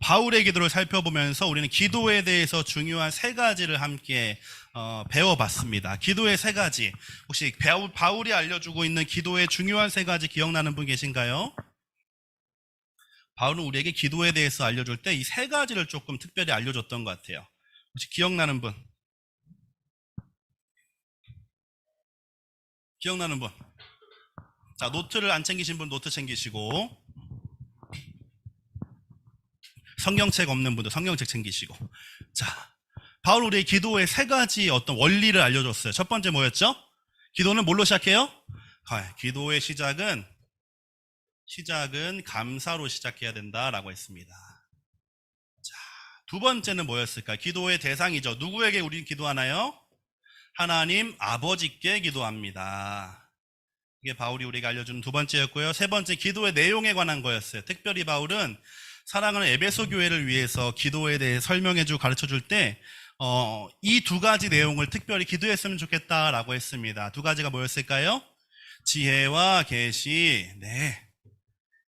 바울의 기도를 살펴보면서 우리는 기도에 대해서 중요한 세 가지를 함께 배워봤습니다. 기도의 세 가지. 혹시 바울이 알려주고 있는 기도의 중요한 세 가지 기억나는 분 계신가요? 바울은 우리에게 기도에 대해서 알려줄 때 이 세 가지를 조금 특별히 알려줬던 것 같아요. 혹시 기억나는 분? 기억나는 분? 자, 노트를 안 챙기신 분 노트 챙기시고, 성경책 없는 분들 성경책 챙기시고. 자, 바울 우리의 기도의 세 가지 어떤 원리를 알려줬어요. 첫 번째 뭐였죠? 기도는 뭘로 시작해요? 기도의 시작은 감사로 시작해야 된다라고 했습니다. 자, 두 번째는 뭐였을까? 기도의 대상이죠. 누구에게 우리 기도하나요? 하나님 아버지께 기도합니다. 이게 바울이 우리가 알려주는 두 번째였고요. 세 번째, 기도의 내용에 관한 거였어요. 특별히 바울은 사랑하는 에베소 교회를 위해서 기도에 대해 설명해주고 가르쳐줄 때 이 두 가지 내용을 특별히 기도했으면 좋겠다라고 했습니다. 두 가지가 뭐였을까요? 지혜와 계시. 네,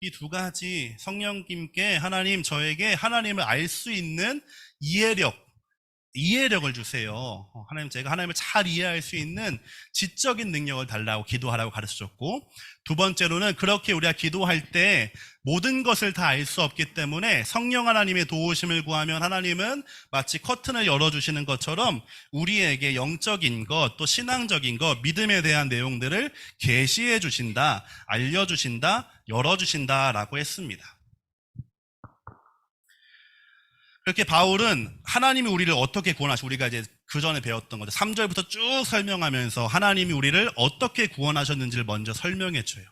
이 두 가지 성령님께 하나님 저에게 하나님을 알 수 있는 이해력을 주세요. 하나님, 제가 하나님을 잘 이해할 수 있는 지적인 능력을 달라고 기도하라고 가르쳐줬고, 두 번째로는 그렇게 우리가 기도할 때 모든 것을 다 알 수 없기 때문에 성령 하나님의 도우심을 구하면 하나님은 마치 커튼을 열어주시는 것처럼 우리에게 영적인 것, 또 신앙적인 것, 믿음에 대한 내용들을 계시해 주신다, 알려주신다, 열어주신다라고 했습니다. 그렇게 바울은 하나님이 우리를 어떻게 구원하시고, 우리가 이제 그 전에 배웠던 거죠. 3절부터 쭉 설명하면서 하나님이 우리를 어떻게 구원하셨는지를 먼저 설명해줘요.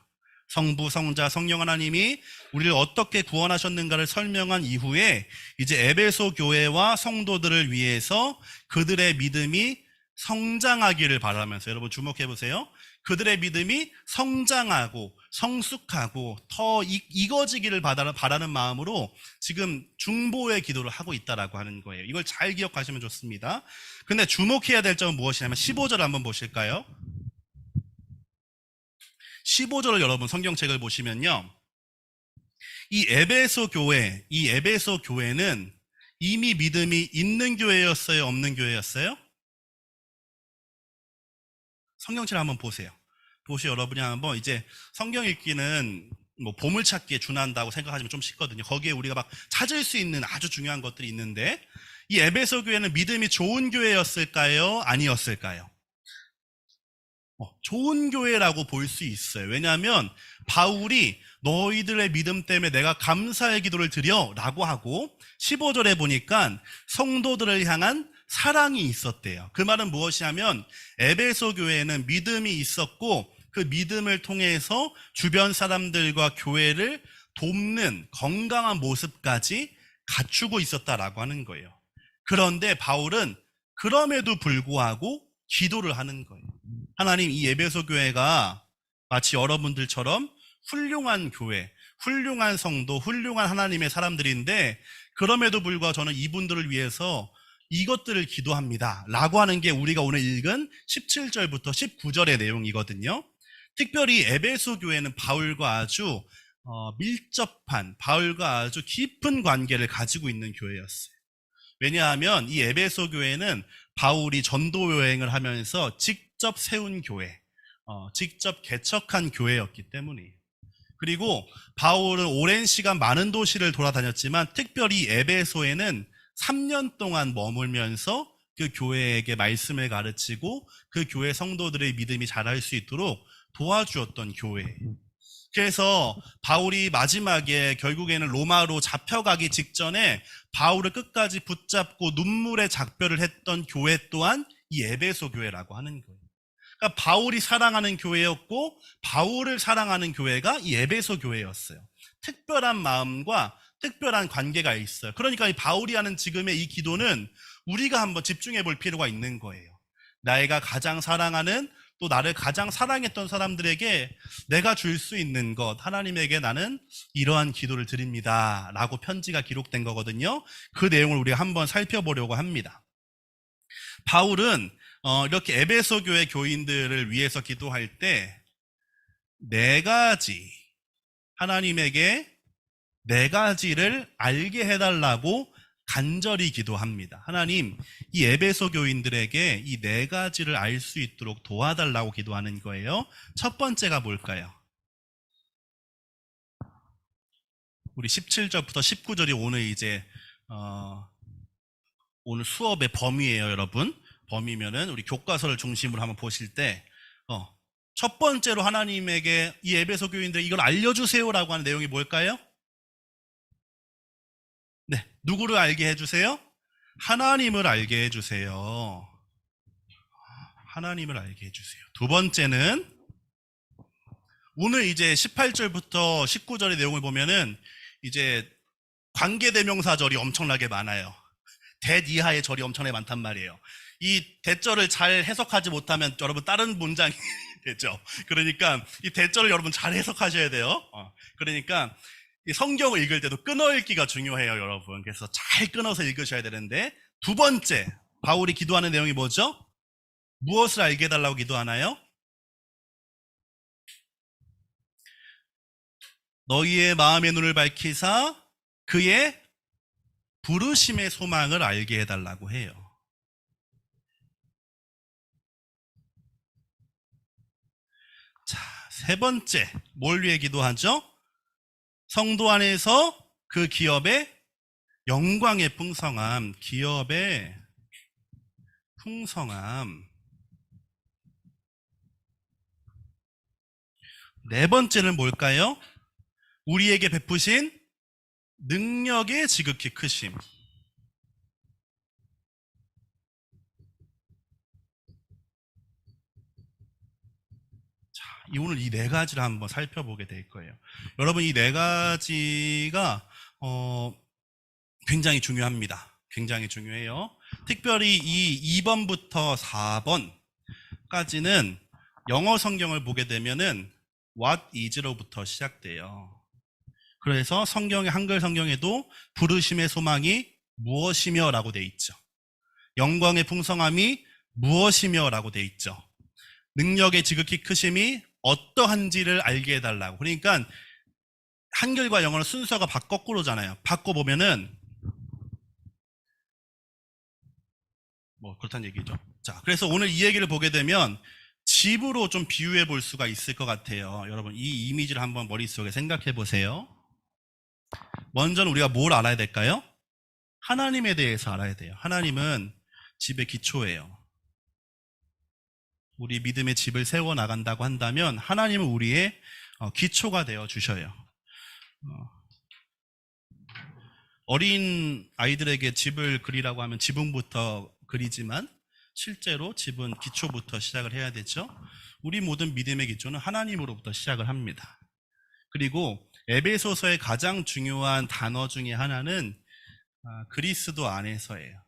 성부, 성자, 성령 하나님이 우리를 어떻게 구원하셨는가를 설명한 이후에 이제 에베소 교회와 성도들을 위해서 그들의 믿음이 성장하기를 바라면서, 여러분 주목해 보세요. 그들의 믿음이 성장하고 성숙하고 더 익어지기를 바라는 마음으로 지금 중보의 기도를 하고 있다라고 하는 거예요. 이걸 잘 기억하시면 좋습니다. 근데 주목해야 될 점은 무엇이냐면 15절 한번 보실까요? 15절을 여러분 성경책을 보시면요, 이 에베소 교회는 이미 믿음이 있는 교회였어요? 없는 교회였어요? 성경책을 한번 보세요. 여러분이 한번 이제 성경 읽기는 뭐 보물찾기에 준한다고 생각하시면 좀 쉽거든요. 거기에 우리가 막 찾을 수 있는 아주 중요한 것들이 있는데, 이 에베소 교회는 믿음이 좋은 교회였을까요? 아니었을까요? 좋은 교회라고 볼 수 있어요. 왜냐하면 바울이 너희들의 믿음 때문에 내가 감사의 기도를 드려 라고 하고, 15절에 보니까 성도들을 향한 사랑이 있었대요. 그 말은 무엇이냐면 에베소 교회에는 믿음이 있었고, 그 믿음을 통해서 주변 사람들과 교회를 돕는 건강한 모습까지 갖추고 있었다라고 하는 거예요. 그런데 바울은 그럼에도 불구하고 기도를 하는 거예요. 하나님, 이 에베소 교회가 마치 여러분들처럼 훌륭한 교회, 훌륭한 성도, 훌륭한 하나님의 사람들인데, 그럼에도 불구하고 저는 이분들을 위해서 이것들을 기도합니다 라고 하는 게 우리가 오늘 읽은 17절부터 19절의 내용이거든요. 특별히 에베소 교회는 바울과 아주 밀접한, 바울과 아주 깊은 관계를 가지고 있는 교회였어요. 왜냐하면 이 에베소 교회는 바울이 전도 여행을 하면서 직접 세운 교회, 직접 개척한 교회였기 때문이에요. 그리고 바울은 오랜 시간 많은 도시를 돌아다녔지만 특별히 에베소에는 3년 동안 머물면서 그 교회에게 말씀을 가르치고 그 교회 성도들의 믿음이 자랄 수 있도록 도와주었던 교회예요. 그래서 바울이 마지막에 결국에는 로마로 잡혀가기 직전에 바울을 끝까지 붙잡고 눈물의 작별을 했던 교회 또한 이 에베소 교회라고 하는 거예요. 그러니까 바울이 사랑하는 교회였고 바울을 사랑하는 교회가 이 에베소 교회였어요. 특별한 마음과 특별한 관계가 있어요. 그러니까 이 바울이 하는 지금의 이 기도는 우리가 한번 집중해 볼 필요가 있는 거예요. 내가 가장 사랑하는, 또 나를 가장 사랑했던 사람들에게 내가 줄 수 있는 것, 하나님에게 나는 이러한 기도를 드립니다 라고 편지가 기록된 거거든요. 그 내용을 우리가 한번 살펴보려고 합니다. 바울은 이렇게 에베소 교회 교인들을 위해서 기도할 때 4가지 하나님에게 네 가지를 알게 해달라고 간절히 기도합니다. 하나님, 이 에베소 교인들에게 이 네 가지를 알 수 있도록 도와달라고 기도하는 거예요. 첫 번째가 뭘까요? 우리 17절부터 19절이 오늘 이제 오늘 수업의 범위예요, 여러분. 범위면은 우리 교과서를 중심으로 한번 보실 때 첫 번째로 하나님에게 이 에베소 교인들 이걸 알려주세요라고 하는 내용이 뭘까요? 네, 누구를 알게 해주세요? 하나님을 알게 해주세요. 하나님을 알게 해주세요. 두 번째는 오늘 이제 18절부터 19절의 내용을 보면은 이제 관계대명사절이 엄청나게 많아요. 대 이하의 절이 엄청나게 많단 말이에요. 이 대절을 잘 해석하지 못하면 여러분 다른 문장이 되죠. 그러니까 이 대절을 여러분 잘 해석하셔야 돼요. 그러니까 이 성경을 읽을 때도 끊어 읽기가 중요해요, 여러분. 그래서 잘 끊어서 읽으셔야 되는데, 두 번째 바울이 기도하는 내용이 뭐죠? 무엇을 알게 해달라고 기도하나요? 너희의 마음의 눈을 밝히사 그의 부르심의 소망을 알게 해달라고 해요. 자, 세 번째 뭘 위해 기도하죠? 성도 안에서 그 기업의 영광의 풍성함, 기업의 풍성함. 네 번째는 뭘까요? 우리에게 베푸신 능력의 지극히 크심. 자, 오늘 이 네 가지를 한번 살펴보게 될 거예요. 여러분, 이 네 가지가 굉장히 중요합니다. 굉장히 중요해요. 특별히 이 2번부터 4번까지는 영어 성경을 보게 되면은 what is로부터 시작돼요. 그래서 한글 성경에도 부르심의 소망이 무엇이며 라고 돼 있죠. 영광의 풍성함이 무엇이며 라고 돼 있죠. 능력의 지극히 크심이 어떠한지를 알게 해달라고. 그러니까 한글과 영어는 순서가 거꾸로잖아요. 바꿔보면은 뭐 그렇다는 얘기죠. 자, 그래서 오늘 이 얘기를 보게 되면 집으로 좀 비유해 볼 수가 있을 것 같아요. 여러분, 이 이미지를 한번 머릿속에 생각해 보세요. 먼저는 우리가 뭘 알아야 될까요? 하나님에 대해서 알아야 돼요. 하나님은 집의 기초예요. 우리 믿음의 집을 세워 나간다고 한다면 하나님은 우리의 기초가 되어 주셔요. 어린 아이들에게 집을 그리라고 하면 지붕부터 그리지만 실제로 집은 기초부터 시작을 해야 되죠. 우리 모든 믿음의 기초는 하나님으로부터 시작을 합니다. 그리고 에베소서의 가장 중요한 단어 중에 하나는 그리스도 안에서예요.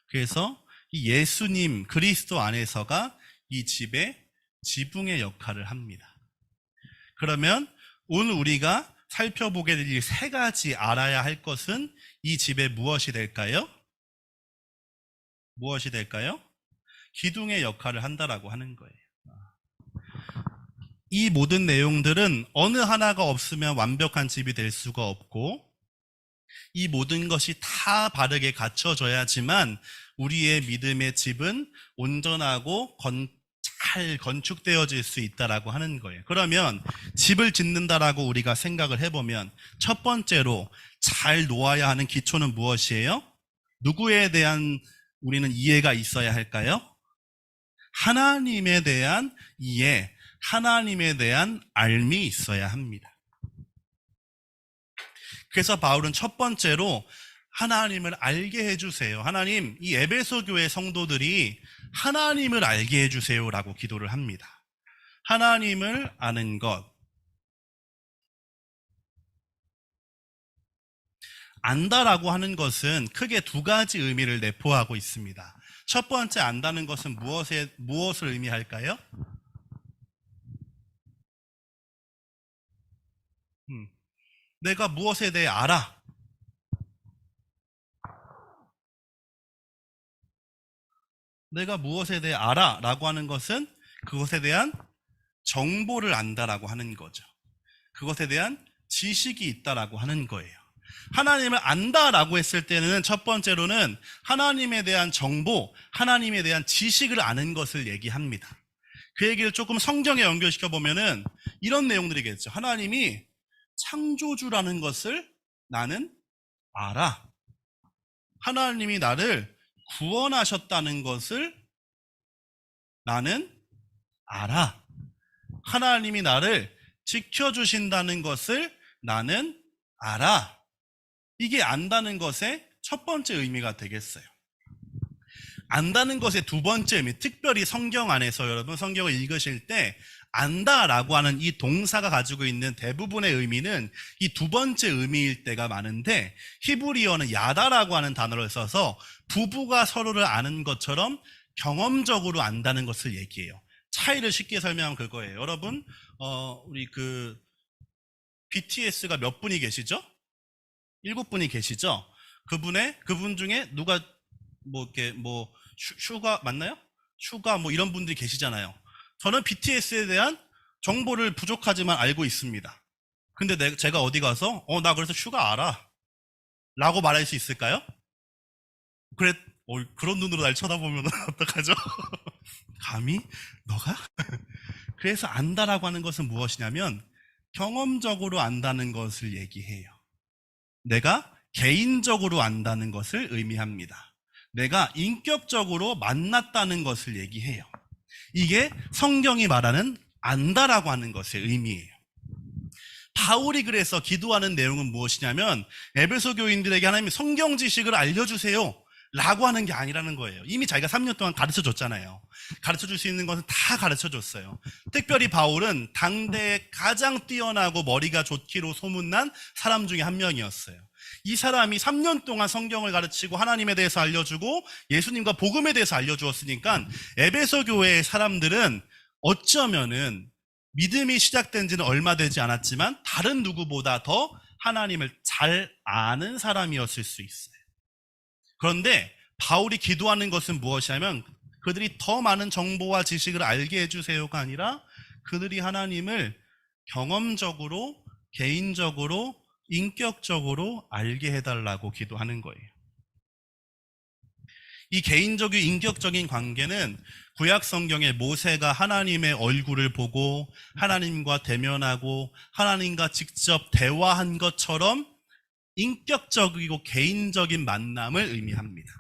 그래서 이 예수님 그리스도 안에서가 이 집의 지붕의 역할을 합니다. 그러면 오늘 우리가 살펴보게 될 이 세 가지 알아야 할 것은 이 집에 무엇이 될까요? 무엇이 될까요? 기둥의 역할을 한다라고 하는 거예요. 이 모든 내용들은 어느 하나가 없으면 완벽한 집이 될 수가 없고, 이 모든 것이 다 바르게 갖춰져야지만 우리의 믿음의 집은 온전하고 잘 건축되어질 수 있다라고 하는 거예요. 그러면 집을 짓는다라고 우리가 생각을 해보면 첫 번째로 잘 놓아야 하는 기초는 무엇이에요? 누구에 대한 우리는 이해가 있어야 할까요? 하나님에 대한 이해, 하나님에 대한 알미 있어야 합니다. 그래서 바울은 첫 번째로 하나님을 알게 해주세요. 하나님, 이 에베소 교회 성도들이 하나님을 알게 해주세요라고 기도를 합니다. 하나님을 아는 것. 안다라고 하는 것은 크게 두 가지 의미를 내포하고 있습니다. 첫 번째 안다는 것은 무엇을 의미할까요? 내가 무엇에 대해 알아. 내가 무엇에 대해 알아 라고 하는 것은 그것에 대한 정보를 안다라고 하는 거죠. 그것에 대한 지식이 있다라고 하는 거예요. 하나님을 안다라고 했을 때는 첫 번째로는 하나님에 대한 정보, 하나님에 대한 지식을 아는 것을 얘기합니다. 그 얘기를 조금 성경에 연결시켜 보면은 이런 내용들이겠죠. 하나님이 창조주라는 것을 나는 알아. 하나님이 나를 구원하셨다는 것을 나는 알아. 하나님이 나를 지켜주신다는 것을 나는 알아. 이게 안다는 것의 첫 번째 의미가 되겠어요. 안다는 것의 두 번째 의미, 특별히 성경 안에서 여러분 성경을 읽으실 때 안다라고 하는 이 동사가 가지고 있는 대부분의 의미는 이 두 번째 의미일 때가 많은데, 히브리어는 야다라고 하는 단어를 써서 부부가 서로를 아는 것처럼 경험적으로 안다는 것을 얘기해요. 차이를 쉽게 설명하면 그거예요. 여러분, 우리 BTS가 몇 분이 계시죠? 7분이 계시죠? 그분 중에 누가 슈가 맞나요? 슈가 이런 분들이 계시잖아요. 저는 BTS에 대한 정보를 부족하지만 알고 있습니다. 근데 제가 어디 가서 나 그래서 슈가 알아 라고 말할 수 있을까요? 그런 눈으로 날 쳐다보면 어떡하죠? 감히? 너가? 그래서 안다라고 하는 것은 무엇이냐면 경험적으로 안다는 것을 얘기해요. 내가 개인적으로 안다는 것을 의미합니다. 내가 인격적으로 만났다는 것을 얘기해요. 이게 성경이 말하는 안다라고 하는 것의 의미예요. 바울이 그래서 기도하는 내용은 무엇이냐면 에베소 교인들에게 하나님이 성경 지식을 알려주세요 라고 하는 게 아니라는 거예요. 이미 자기가 3년 동안 가르쳐줬잖아요. 가르쳐줄 수 있는 것은 다 가르쳐줬어요. 특별히 바울은 당대에 가장 뛰어나고 머리가 좋기로 소문난 사람 중에 한 명이었어요. 이 사람이 3년 동안 성경을 가르치고 하나님에 대해서 알려주고 예수님과 복음에 대해서 알려주었으니까 에베소 교회의 사람들은 어쩌면은 믿음이 시작된 지는 얼마 되지 않았지만 다른 누구보다 더 하나님을 잘 아는 사람이었을 수 있어요. 그런데 바울이 기도하는 것은 무엇이냐면 그들이 더 많은 정보와 지식을 알게 해주세요가 아니라 그들이 하나님을 경험적으로, 개인적으로, 인격적으로 알게 해달라고 기도하는 거예요. 이 개인적인 인격적인 관계는 구약 성경의 모세가 하나님의 얼굴을 보고 하나님과 대면하고 하나님과 직접 대화한 것처럼 인격적이고 개인적인 만남을 의미합니다.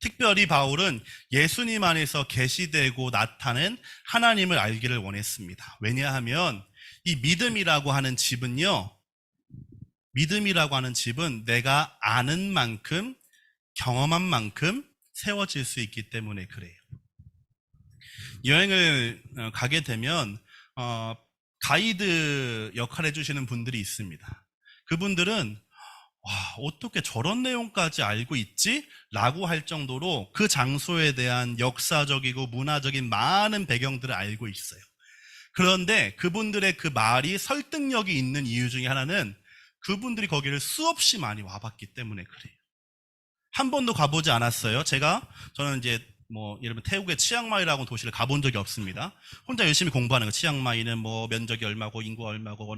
특별히 바울은 예수님 안에서 계시되고 나타낸 하나님을 알기를 원했습니다. 왜냐하면 이 믿음이라고 하는 집은요, 믿음이라고 하는 집은 내가 아는 만큼, 경험한 만큼 세워질 수 있기 때문에 그래요. 여행을 가게 되면 가이드 역할 해주시는 분들이 있습니다. 그분들은 어떻게 저런 내용까지 알고 있지? 라고 할 정도로 그 장소에 대한 역사적이고 문화적인 많은 배경들을 알고 있어요. 그런데 그분들의 그 말이 설득력이 있는 이유 중에 하나는 그분들이 거기를 수없이 많이 와봤기 때문에 그래요. 한 번도 가보지 않았어요. 저는 이제 예를 들면 태국의 치앙마이라고 도시를 가본 적이 없습니다. 혼자 열심히 공부하는 거. 치앙마이는 면적이 얼마고 인구가 얼마고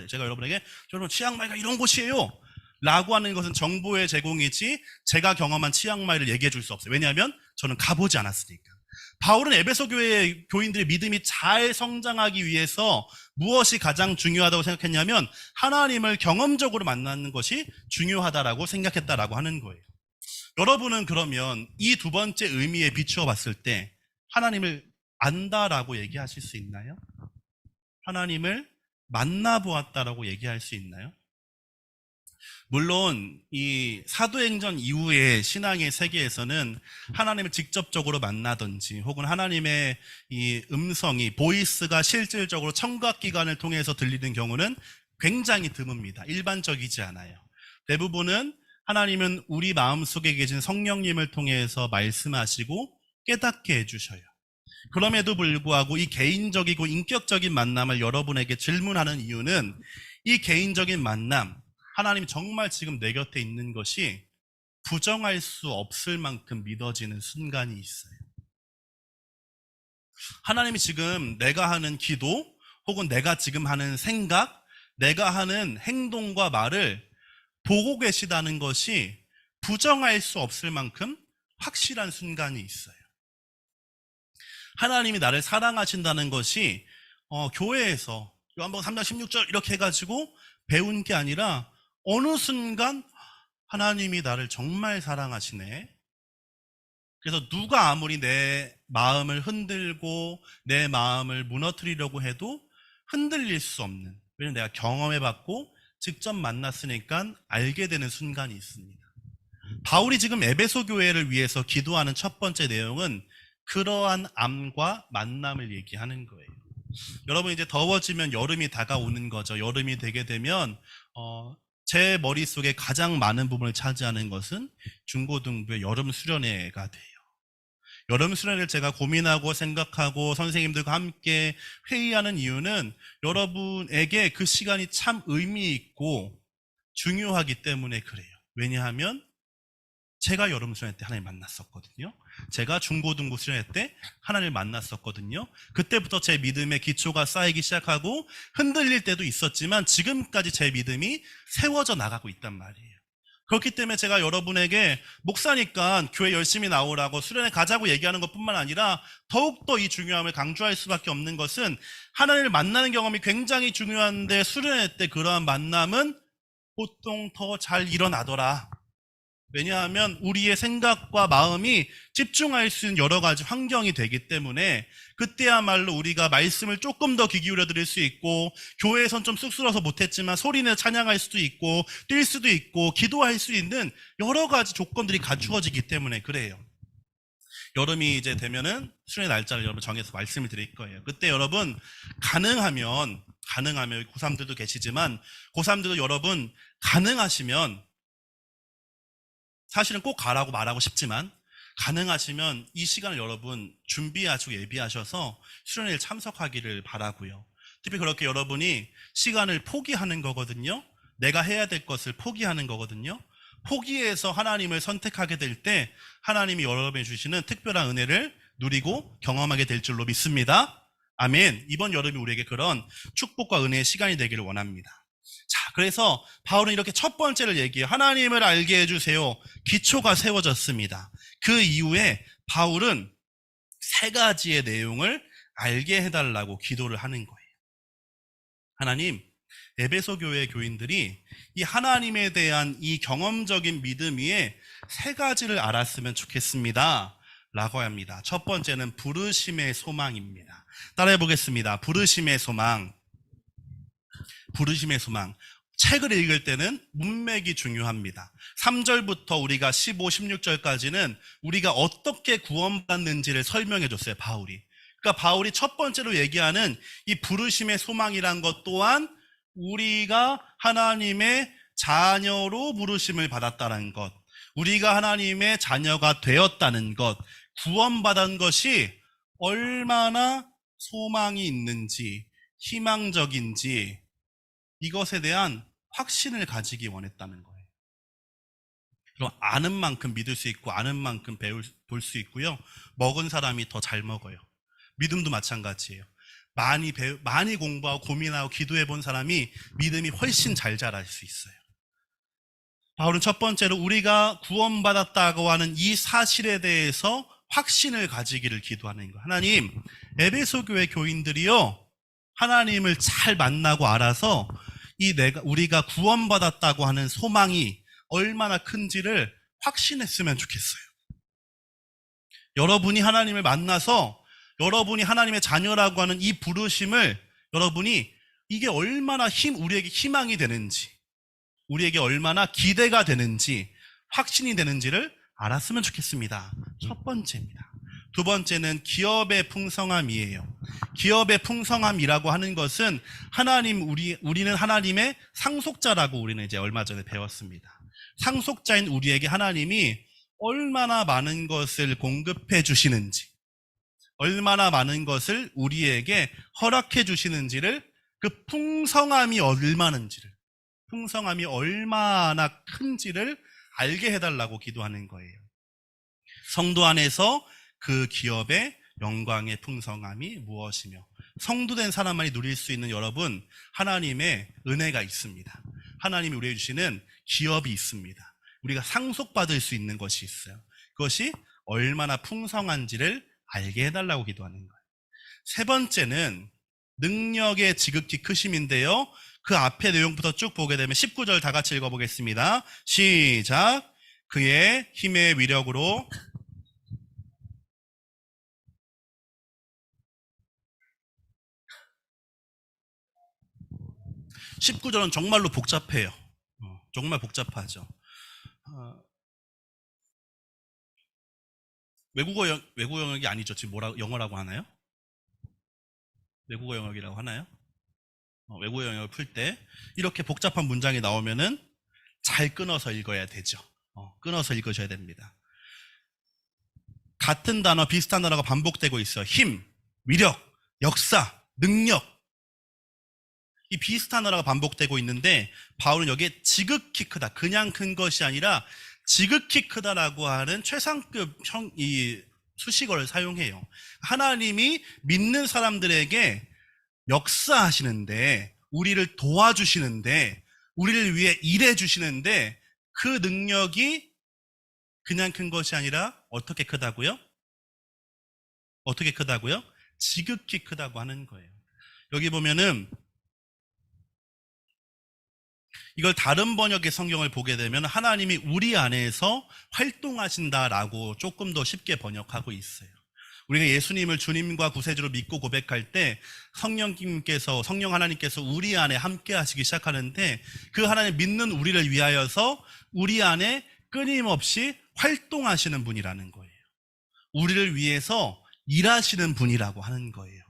제가 여러분에게 여러분 치앙마이가 이런 곳이에요 라고 하는 것은 정보의 제공이지 제가 경험한 치앙마이를 얘기해 줄 수 없어요. 왜냐하면 저는 가보지 않았으니까. 바울은 에베소 교회의 교인들의 믿음이 잘 성장하기 위해서 무엇이 가장 중요하다고 생각했냐면 하나님을 경험적으로 만나는 것이 중요하다라고 생각했다라고 하는 거예요. 여러분은 그러면 이 두 번째 의미에 비추어 봤을 때 하나님을 안다라고 얘기하실 수 있나요? 하나님을 만나보았다라고 얘기할 수 있나요? 물론 이 사도행전 이후의 신앙의 세계에서는 하나님을 직접적으로 만나든지 혹은 하나님의 이 음성이 보이스가 실질적으로 청각기관을 통해서 들리는 경우는 굉장히 드뭅니다. 일반적이지 않아요. 대부분은 하나님은 우리 마음속에 계신 성령님을 통해서 말씀하시고 깨닫게 해주셔요. 그럼에도 불구하고 이 개인적이고 인격적인 만남을 여러분에게 질문하는 이유는 이 개인적인 만남, 하나님이 정말 지금 내 곁에 있는 것이 부정할 수 없을 만큼 믿어지는 순간이 있어요. 하나님이 지금 내가 하는 기도 혹은 내가 지금 하는 생각, 내가 하는 행동과 말을 보고 계시다는 것이 부정할 수 없을 만큼 확실한 순간이 있어요. 하나님이 나를 사랑하신다는 것이 교회에서 요한복음 3장 16절 이렇게 해가지고 배운 게 아니라 어느 순간 하나님이 나를 정말 사랑하시네. 그래서 누가 아무리 내 마음을 흔들고 내 마음을 무너뜨리려고 해도 흔들릴 수 없는, 왜냐하면 내가 경험해봤고 직접 만났으니까 알게 되는 순간이 있습니다. 바울이 지금 에베소 교회를 위해서 기도하는 첫 번째 내용은 그러한 암과 만남을 얘기하는 거예요. 여러분, 이제 더워지면 여름이 다가오는 거죠. 여름이 되게 되면 제 머릿속에 가장 많은 부분을 차지하는 것은 중고등부의 여름 수련회가 돼요. 여름 수련회를 제가 고민하고 생각하고 선생님들과 함께 회의하는 이유는 여러분에게 그 시간이 참 의미 있고 중요하기 때문에 그래요. 왜냐하면 제가 여름 수련회 때 하나님 만났었거든요. 제가 중고등부 수련회 때 하나님을 만났었거든요. 그때부터 제 믿음의 기초가 쌓이기 시작하고 흔들릴 때도 있었지만 지금까지 제 믿음이 세워져 나가고 있단 말이에요. 그렇기 때문에 제가 여러분에게 목사니까 교회 열심히 나오라고 수련회 가자고 얘기하는 것뿐만 아니라 더욱더 이 중요함을 강조할 수밖에 없는 것은 하나님을 만나는 경험이 굉장히 중요한데 수련회 때 그러한 만남은 보통 더 잘 일어나더라. 왜냐하면 우리의 생각과 마음이 집중할 수 있는 여러 가지 환경이 되기 때문에 그때야말로 우리가 말씀을 조금 더 귀 기울여 드릴 수 있고 교회에선 좀 쑥스러워서 못했지만 소리내 찬양할 수도 있고 뛸 수도 있고 기도할 수 있는 여러 가지 조건들이 갖추어지기 때문에 그래요. 여름이 이제 되면은 수련회 날짜를 여러분 정해서 말씀을 드릴 거예요. 그때 여러분 가능하면 고3들도 계시지만 고3들도 여러분 가능하시면, 사실은 꼭 가라고 말하고 싶지만 가능하시면 이 시간을 여러분 준비하시고 예비하셔서 수련회에 참석하기를 바라고요. 특히 그렇게 여러분이 시간을 포기하는 거거든요. 내가 해야 될 것을 포기하는 거거든요. 포기해서 하나님을 선택하게 될 때 하나님이 여러분에게 주시는 특별한 은혜를 누리고 경험하게 될 줄로 믿습니다. 아멘. 이번 여름이 우리에게 그런 축복과 은혜의 시간이 되기를 원합니다. 자, 그래서 바울은 이렇게 첫 번째를 얘기해요. 하나님을 알게 해주세요. 기초가 세워졌습니다. 그 이후에 바울은 세 가지의 내용을 알게 해달라고 기도를 하는 거예요. 하나님, 에베소 교회 교인들이 이 하나님에 대한 이 경험적인 믿음 위에 세 가지를 알았으면 좋겠습니다 라고 합니다. 첫 번째는 부르심의 소망입니다. 따라해 보겠습니다. 부르심의 소망. 부르심의 소망. 책을 읽을 때는 문맥이 중요합니다. 3절부터 우리가 15, 16절까지는 우리가 어떻게 구원받는지를 설명해 줬어요, 바울이. 그러니까 바울이 첫 번째로 얘기하는 이 부르심의 소망이란 것 또한 우리가 하나님의 자녀로 부르심을 받았다는 것, 우리가 하나님의 자녀가 되었다는 것, 구원받은 것이 얼마나 소망이 있는지, 희망적인지 이것에 대한 확신을 가지기 원했다는 거예요. 그럼 아는 만큼 믿을 수 있고 아는 만큼 볼 수 있고요. 먹은 사람이 더 잘 먹어요. 믿음도 마찬가지예요. 많이 공부하고 고민하고 기도해 본 사람이 믿음이 훨씬 잘 자랄 수 있어요. 바울은 첫 번째로 우리가 구원받았다고 하는 이 사실에 대해서 확신을 가지기를 기도하는 거예요. 하나님, 에베소 교회 교인들이요, 하나님을 잘 만나고 알아서 우리가 구원받았다고 하는 소망이 얼마나 큰지를 확신했으면 좋겠어요. 여러분이 하나님을 만나서 여러분이 하나님의 자녀라고 하는 이 부르심을 여러분이 이게 얼마나 우리에게 희망이 되는지, 우리에게 얼마나 기대가 되는지, 확신이 되는지를 알았으면 좋겠습니다. 첫 번째입니다. 두 번째는 기업의 풍성함이에요. 기업의 풍성함이라고 하는 것은 우리는 하나님의 상속자라고 우리는 이제 얼마 전에 배웠습니다. 상속자인 우리에게 하나님이 얼마나 많은 것을 공급해 주시는지, 얼마나 많은 것을 우리에게 허락해 주시는지를, 그 풍성함이 얼마나 큰지를 알게 해달라고 기도하는 거예요. 성도 안에서 그 기업의 영광의 풍성함이 무엇이며, 성도된 사람만이 누릴 수 있는 여러분, 하나님의 은혜가 있습니다. 하나님이 우리에게 주시는 기업이 있습니다. 우리가 상속받을 수 있는 것이 있어요. 그것이 얼마나 풍성한지를 알게 해달라고 기도하는 거예요. 세 번째는 능력의 지극히 크심인데요. 그 앞에 내용부터 쭉 보게 되면 19절 다 같이 읽어보겠습니다. 시작. 그의 힘의 위력으로 19절은 정말로 복잡해요. 정말 복잡하죠. 외국어 영역이 아니죠. 지금 영어라고 하나요? 외국어 영역이라고 하나요? 외국어 영역을 풀 때 이렇게 복잡한 문장이 나오면은 잘 끊어서 읽어야 되죠. 끊어서 읽으셔야 됩니다. 같은 단어, 비슷한 단어가 반복되고 있어요. 힘, 위력, 역사, 능력. 이 비슷한 단어가 반복되고 있는데 바울은 여기에 지극히 크다, 그냥 큰 것이 아니라 지극히 크다라고 하는 최상급 이 수식어를 사용해요. 하나님이 믿는 사람들에게 역사하시는데, 우리를 도와주시는데, 우리를 위해 일해주시는데 그 능력이 그냥 큰 것이 아니라 어떻게 크다고요? 어떻게 크다고요? 지극히 크다고 하는 거예요. 여기 보면은 이걸 다른 번역의 성경을 보게 되면 하나님이 우리 안에서 활동하신다라고 조금 더 쉽게 번역하고 있어요. 우리가 예수님을 주님과 구세주로 믿고 고백할 때 성령 하나님께서 우리 안에 함께 하시기 시작하는데, 그 하나님 믿는 우리를 위하여서 우리 안에 끊임없이 활동하시는 분이라는 거예요. 우리를 위해서 일하시는 분이라고 하는 거예요.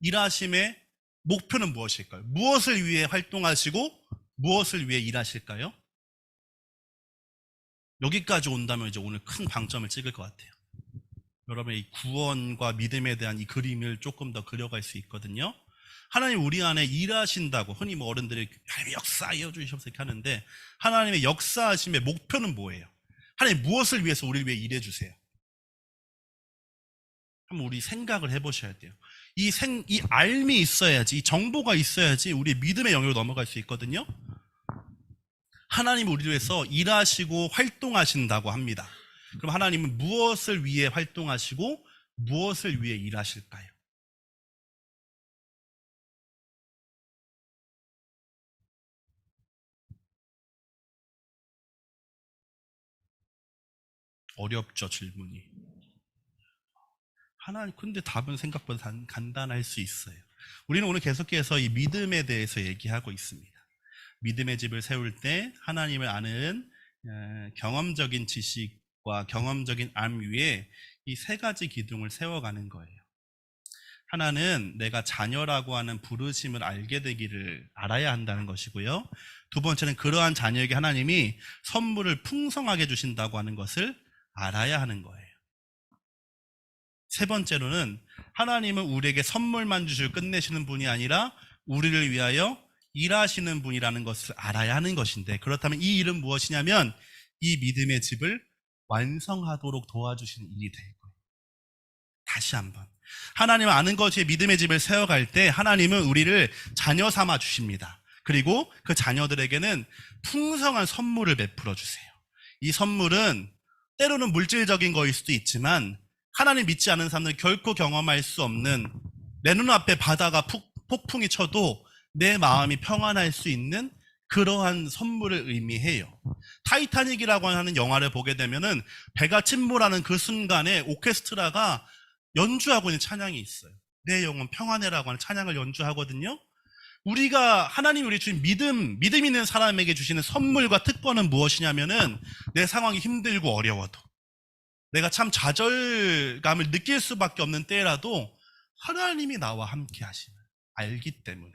일하심의 목표는 무엇일까요? 무엇을 위해 활동하시고 무엇을 위해 일하실까요? 여기까지 온다면 이제 오늘 큰 방점을 찍을 것 같아요. 여러분의 이 구원과 믿음에 대한 이 그림을 조금 더 그려갈 수 있거든요. 하나님 우리 안에 일하신다고 흔히 어른들이 역사하여 주시옵소서 이렇게 하는데, 하나님의 역사하심의 목표는 뭐예요? 하나님 무엇을 위해서 우리를 위해 일해 주세요? 한번 우리 생각을 해보셔야 돼요. 이 알미 있어야지, 이 정보가 있어야지 우리 믿음의 영역으로 넘어갈 수 있거든요. 하나님이 우리를 위해서 일하시고 활동하신다고 합니다. 그럼 하나님은 무엇을 위해 활동하시고 무엇을 위해 일하실까요? 어렵죠, 질문이. 근데 답은 생각보다 간단할 수 있어요. 우리는 오늘 계속해서 이 믿음에 대해서 얘기하고 있습니다. 믿음의 집을 세울 때 하나님을 아는 경험적인 지식과 경험적인 암 위에 이 세 가지 기둥을 세워가는 거예요. 하나는 내가 자녀라고 하는 부르심을 알게 되기를 알아야 한다는 것이고요. 두 번째는 그러한 자녀에게 하나님이 선물을 풍성하게 주신다고 하는 것을 알아야 하는 거예요. 세 번째로는 하나님은 우리에게 선물만 주실 끝내시는 분이 아니라 우리를 위하여 일하시는 분이라는 것을 알아야 하는 것인데, 그렇다면 이 일은 무엇이냐면 이 믿음의 집을 완성하도록 도와주시는 일이 될 거예요. 다시 한번, 하나님을 아는 것이 믿음의 집을 세워갈 때 하나님은 우리를 자녀 삼아 주십니다. 그리고 그 자녀들에게는 풍성한 선물을 베풀어 주세요. 이 선물은 때로는 물질적인 거일 수도 있지만 하나님 믿지 않는 사람들은 결코 경험할 수 없는, 내 눈앞에 바다가 폭풍이 쳐도 내 마음이 평안할 수 있는 그러한 선물을 의미해요. 타이타닉이라고 하는 영화를 보게 되면은 배가 침몰하는 그 순간에 오케스트라가 연주하고 있는 찬양이 있어요. 내 영혼 평안해라고 하는 찬양을 연주하거든요. 우리가 하나님이 우리 주신 믿음 있는 사람에게 주시는 선물과 특권은 무엇이냐면은 내 상황이 힘들고 어려워도, 내가 참 좌절감을 느낄 수밖에 없는 때라도 하나님이 나와 함께 하심을 알기 때문에,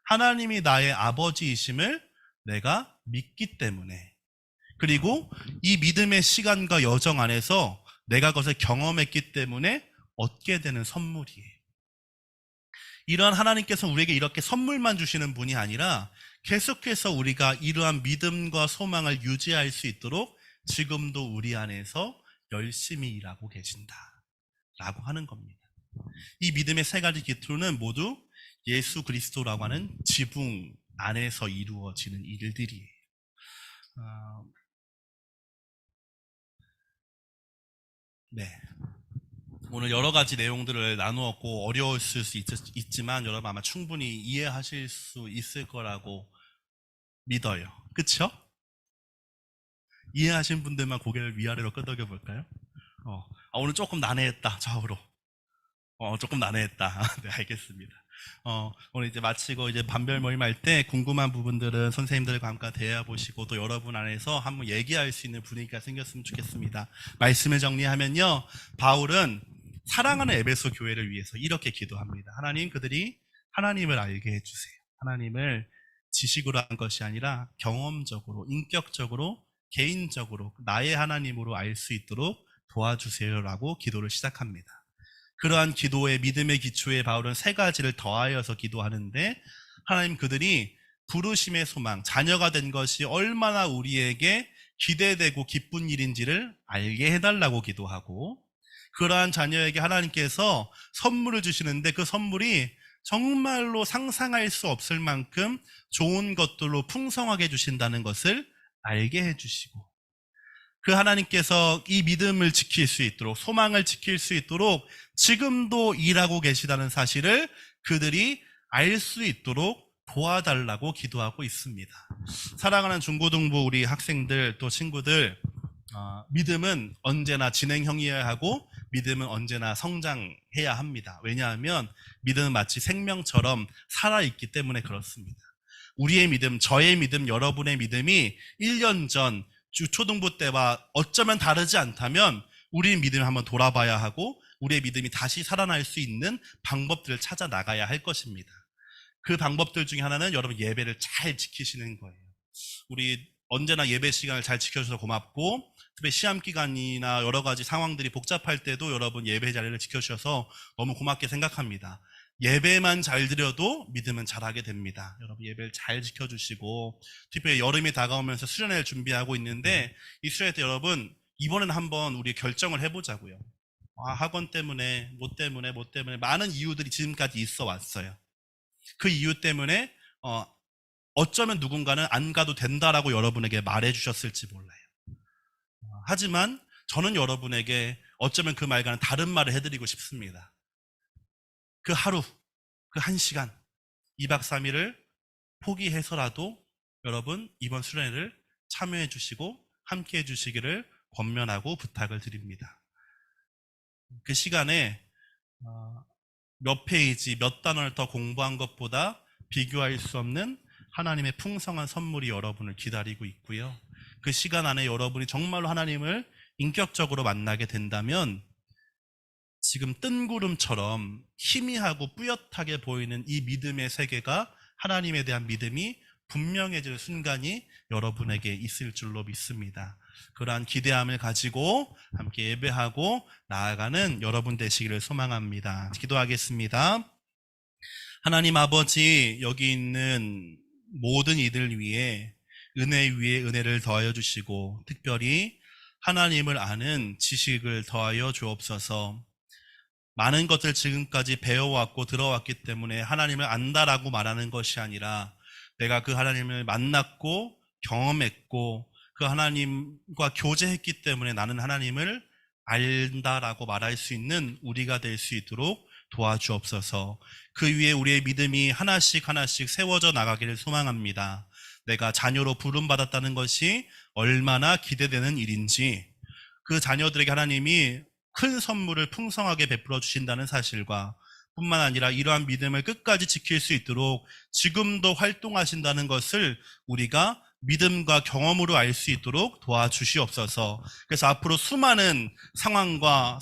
하나님이 나의 아버지이심을 내가 믿기 때문에, 그리고 이 믿음의 시간과 여정 안에서 내가 그것을 경험했기 때문에 얻게 되는 선물이에요. 이러한 하나님께서 우리에게 이렇게 선물만 주시는 분이 아니라 계속해서 우리가 이러한 믿음과 소망을 유지할 수 있도록 지금도 우리 안에서 열심히 일하고 계신다. 라고 하는 겁니다. 이 믿음의 세 가지 기초는 모두 예수 그리스도라고 하는 지붕 안에서 이루어지는 일들이에요. 네. 오늘 여러 가지 내용들을 나누었고 어려웠을 수 있지만 여러분 아마 충분히 이해하실 수 있을 거라고 믿어요. 그쵸? 이해하신 분들만 고개를 위아래로 끄덕여 볼까요? 오늘 조금 난해했다. 좌우로. 조금 난해했다. 네, 알겠습니다. 오늘 이제 마치고 이제 반별 모임할 때 궁금한 부분들은 선생님들과 함께 대화 보시고 또 여러분 안에서 한번 얘기할 수 있는 분위기가 생겼으면 좋겠습니다. 말씀을 정리하면요. 바울은 사랑하는 에베소 교회를 위해서 이렇게 기도합니다. 하나님, 그들이 하나님을 알게 해주세요. 하나님을 지식으로 한 것이 아니라 경험적으로, 인격적으로, 개인적으로 나의 하나님으로 알 수 있도록 도와주세요라고 기도를 시작합니다. 그러한 기도의 믿음의 기초에 바울은 세 가지를 더하여서 기도하는데, 하나님, 그들이 부르심의 소망, 자녀가 된 것이 얼마나 우리에게 기대되고 기쁜 일인지를 알게 해달라고 기도하고, 그러한 자녀에게 하나님께서 선물을 주시는데 그 선물이 정말로 상상할 수 없을 만큼 좋은 것들로 풍성하게 주신다는 것을 알게 해주시고, 그 하나님께서 이 믿음을 지킬 수 있도록, 소망을 지킬 수 있도록 지금도 일하고 계시다는 사실을 그들이 알 수 있도록 도와달라고 기도하고 있습니다. 사랑하는 중고등부 우리 학생들 또 친구들, 믿음은 언제나 진행형이어야 하고 믿음은 언제나 성장해야 합니다. 왜냐하면 믿음은 마치 생명처럼 살아있기 때문에 그렇습니다. 우리의 믿음, 저의 믿음, 여러분의 믿음이 1년 전 초등부 때와 어쩌면 다르지 않다면 우리의 믿음을 한번 돌아봐야 하고 우리의 믿음이 다시 살아날 수 있는 방법들을 찾아 나가야 할 것입니다. 그 방법들 중에 하나는 여러분 예배를 잘 지키시는 거예요. 우리 언제나 예배 시간을 잘 지켜주셔서 고맙고, 특히 시험 기간이나 여러 가지 상황들이 복잡할 때도 여러분 예배 자리를 지켜주셔서 너무 고맙게 생각합니다. 예배만 잘 드려도 믿음은 잘하게 됩니다. 여러분 예배를 잘 지켜주시고, 특별히 여름이 다가오면서 수련회를 준비하고 있는데 이 수련회 때 여러분 이번에는 한번 우리 결정을 해보자고요. 학원 때문에 뭐 때문에 많은 이유들이 지금까지 있어 왔어요. 그 이유 때문에 어쩌면 누군가는 안 가도 된다라고 여러분에게 말해주셨을지 몰라요. 하지만 저는 여러분에게 어쩌면 그 말과는 다른 말을 해드리고 싶습니다. 그 하루, 그 1시간, 2박 3일을 포기해서라도 여러분 이번 수련회를 참여해 주시고 함께 해 주시기를 권면하고 부탁을 드립니다. 그 시간에 몇 페이지, 몇 단어를 더 공부한 것보다 비교할 수 없는 하나님의 풍성한 선물이 여러분을 기다리고 있고요. 그 시간 안에 여러분이 정말로 하나님을 인격적으로 만나게 된다면 지금 뜬구름처럼 희미하고 뿌옇하게 보이는 이 믿음의 세계가 하나님에 대한 믿음이 분명해질 순간이 여러분에게 있을 줄로 믿습니다. 그러한 기대함을 가지고 함께 예배하고 나아가는 여러분 되시기를 소망합니다. 기도하겠습니다. 하나님 아버지, 여기 있는 모든 이들 위에 은혜 위에 은혜를 더하여 주시고 특별히 하나님을 아는 지식을 더하여 주옵소서. 많은 것을 지금까지 배워왔고 들어왔기 때문에 하나님을 안다라고 말하는 것이 아니라 내가 그 하나님을 만났고 경험했고 그 하나님과 교제했기 때문에 나는 하나님을 안다라고 말할 수 있는 우리가 될 수 있도록 도와주옵소서. 그 위에 우리의 믿음이 하나씩 하나씩 세워져 나가기를 소망합니다. 내가 자녀로 부름받았다는 것이 얼마나 기대되는 일인지, 그 자녀들에게 하나님이 큰 선물을 풍성하게 베풀어 주신다는 사실과 뿐만 아니라 이러한 믿음을 끝까지 지킬 수 있도록 지금도 활동하신다는 것을 우리가 믿음과 경험으로 알 수 있도록 도와주시옵소서. 그래서 앞으로 수많은 상황과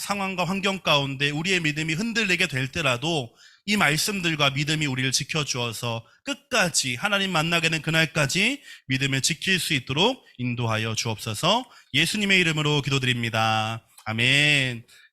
환경 가운데 우리의 믿음이 흔들리게 될 때라도 이 말씀들과 믿음이 우리를 지켜주어서 끝까지 하나님 만나게 된 그날까지 믿음을 지킬 수 있도록 인도하여 주옵소서. 예수님의 이름으로 기도드립니다. 아멘.